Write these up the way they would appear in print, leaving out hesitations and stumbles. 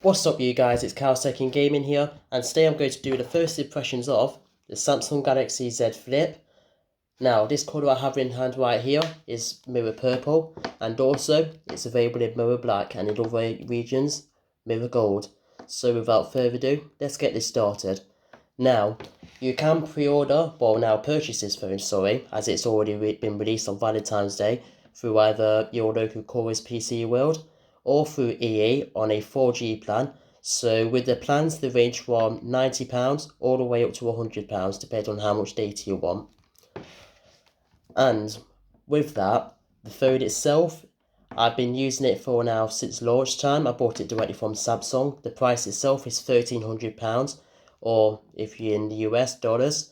What's up you guys, it's CALSTECH and Gaming here, and today I'm going to do the first impressions of the Samsung Galaxy Z Flip. Now this colour I have in hand right here is mirror purple, and also it's available in mirror black and in other regions mirror gold. So without further ado, let's get this started. Now you can purchase this phone, as it's already been released on Valentine's Day through either your local Chorus PC World or through EE on a 4G plan. So with the plans, they range from £90 all the way up to £100, depending on how much data you want. And with that, the phone itself, I've been using it for now since launch time. I bought it directly from Samsung. The price itself is £1,300, or if you're in the US, dollars.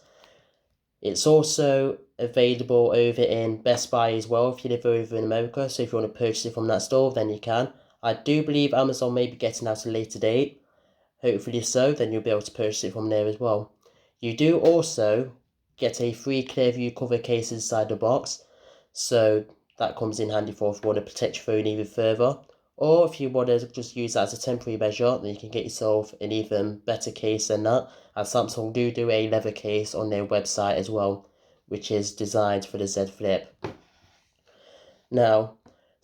It's also available over in Best Buy as well if you live over in America. So if you want to purchase it from that store, then you can. I do believe Amazon may be getting out a later date. Hopefully so, then you'll be able to purchase it from there as well. You do also get a free Clearview cover case inside the box. So that comes in handy for if you want to protect your phone even further. Or if you want to just use that as a temporary measure, then you can get yourself an even better case than that. And Samsung do a leather case on their website as well, which is designed for the Z Flip. Now,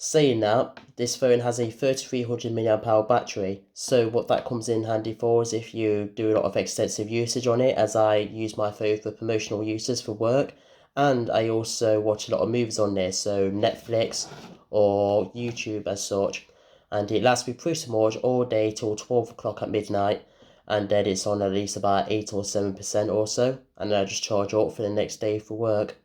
saying that, this phone has a 3300 mAh battery, so what that comes in handy for is if you do a lot of extensive usage on it, as I use my phone for promotional uses for work, and I also watch a lot of movies on there, so Netflix or YouTube as such, and it lasts me pretty much all day till 12 o'clock at midnight, and then it's on at least about 8 or 7% or so, and then I just charge up for the next day for work.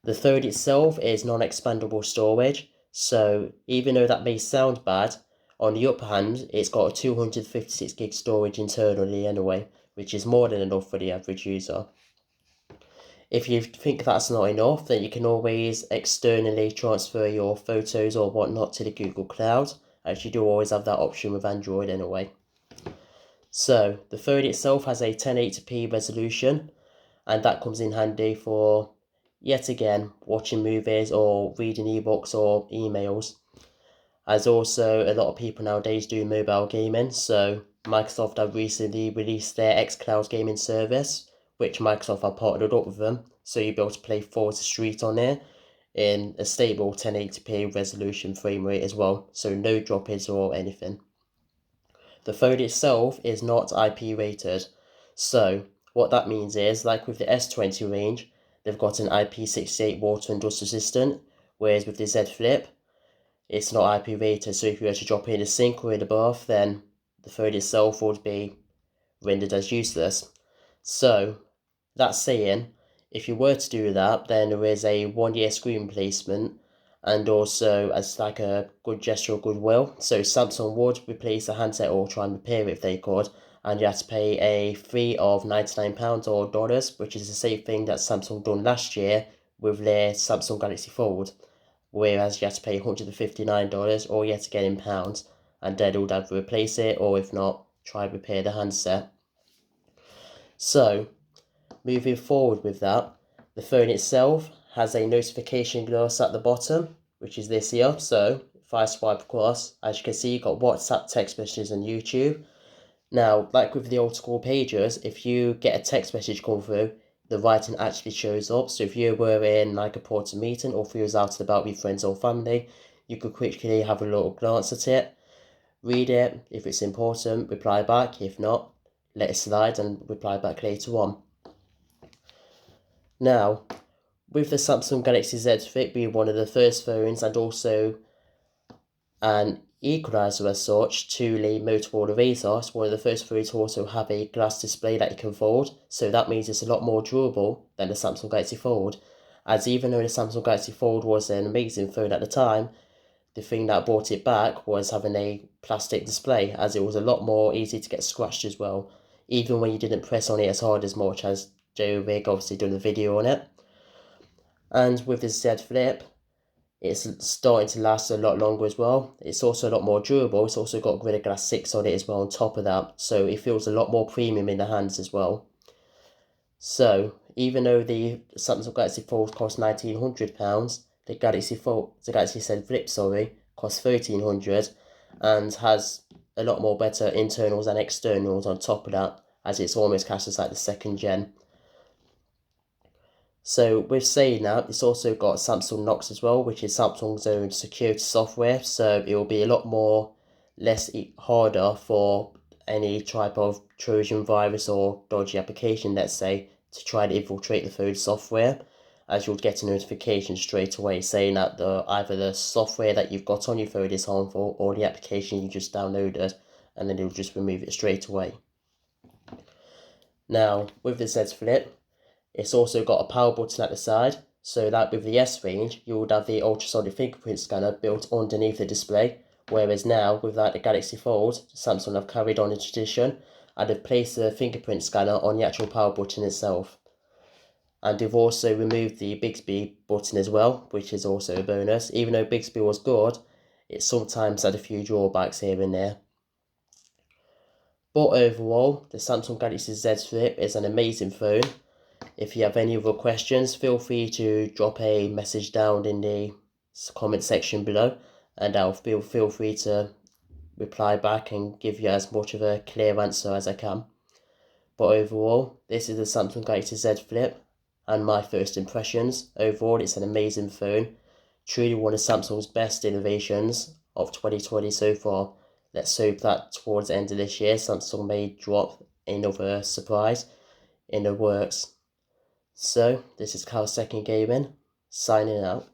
The phone itself is non-expandable storage, so even though that may sound bad, on the upper hand, it's got a 256 gig storage internally anyway, which is more than enough for the average user. If you think that's not enough, then you can always externally transfer your photos or whatnot to the Google Cloud, as you do always have that option with Android anyway. So, the phone itself has a 1080p resolution, and that comes in handy for, yet again, watching movies or reading ebooks or emails. As also a lot of people nowadays do mobile gaming, so Microsoft have recently released their xCloud gaming service, which Microsoft have partnered up with them, so you'll be able to play Forza Street on there in a stable 1080p resolution frame rate as well, so no drop-ins or anything. The phone itself is not IP rated, so what that means is, like with the S20 range, they've got an IP68 water and dust resistant, whereas with the Z Flip, it's not IP rated, so if you were to drop it in a sink or in a bath, then the phone itself would be rendered as useless. So, that saying, if you were to do that, then there is a 1-year screen replacement, and also as like a good gesture of goodwill. So Samsung would replace the handset or try and repair it if they could, and you have to pay a fee of £99 or dollars, which is the same thing that Samsung done last year with their Samsung Galaxy Fold, whereas you have to pay $159 or yet again in pounds, and then it would either replace it or if not, try and repair the handset. So, moving forward with that, the phone itself has a notification glass at the bottom, which is this here. So if I swipe across, as you can see, you've got WhatsApp, text messages and YouTube. Now, like with the old school pages, if you get a text message come through, the writing actually shows up. So if you were in like a important meeting or if you was out and about with friends or family, you could quickly have a little glance at it, read it. If it's important, reply back. If not, let it slide and reply back later on. Now, with the Samsung Galaxy Z Flip being one of the first phones and also an equalizer as such to the Motorola Razr, it's one of the first phones to also have a glass display that you can fold, so that means it's a lot more durable than the Samsung Galaxy Fold, as even though the Samsung Galaxy Fold was an amazing phone at the time, the thing that brought it back was having a plastic display, as it was a lot more easy to get scratched as well, even when you didn't press on it as hard as much, as Joe Rig obviously done a video on it. And with the Z Flip, it's starting to last a lot longer as well. It's also a lot more durable. It's also got Gorilla Glass 6 on it as well on top of that, so it feels a lot more premium in the hands as well. So even though the Samsung Galaxy Fold costs £1,900, the Galaxy Z Flip costs £1,300 and has a lot more better internals and externals on top of that, as it's almost classed as like the second gen. So with saying that, it's also got Samsung Knox as well, which is Samsung's own security software. So it will be a lot more harder for any type of Trojan virus or dodgy application, let's say, to try to infiltrate the phone software, as you'll get a notification straight away saying that either the software that you've got on your phone is harmful or the application you just downloaded, and then it'll just remove it straight away. Now with the Z Flip, it's also got a power button at the side, so that with the S range, you would have the ultrasonic fingerprint scanner built underneath the display, whereas now, with like the Galaxy Fold, Samsung have carried on the tradition and have placed the fingerprint scanner on the actual power button itself. And they've also removed the Bixby button as well, which is also a bonus. Even though Bixby was good, it sometimes had a few drawbacks here and there. But overall, the Samsung Galaxy Z Flip is an amazing phone. If you have any other questions, feel free to drop a message down in the comment section below, and I'll feel free to reply back and give you as much of a clear answer as I can. But overall, this is the Samsung Galaxy Z Flip and my first impressions. Overall, it's an amazing phone, truly one of Samsung's best innovations of 2020 so far. Let's hope that towards the end of this year, Samsung may drop another surprise in the works. So, this is CALSTECH&EXPLORING, signing out.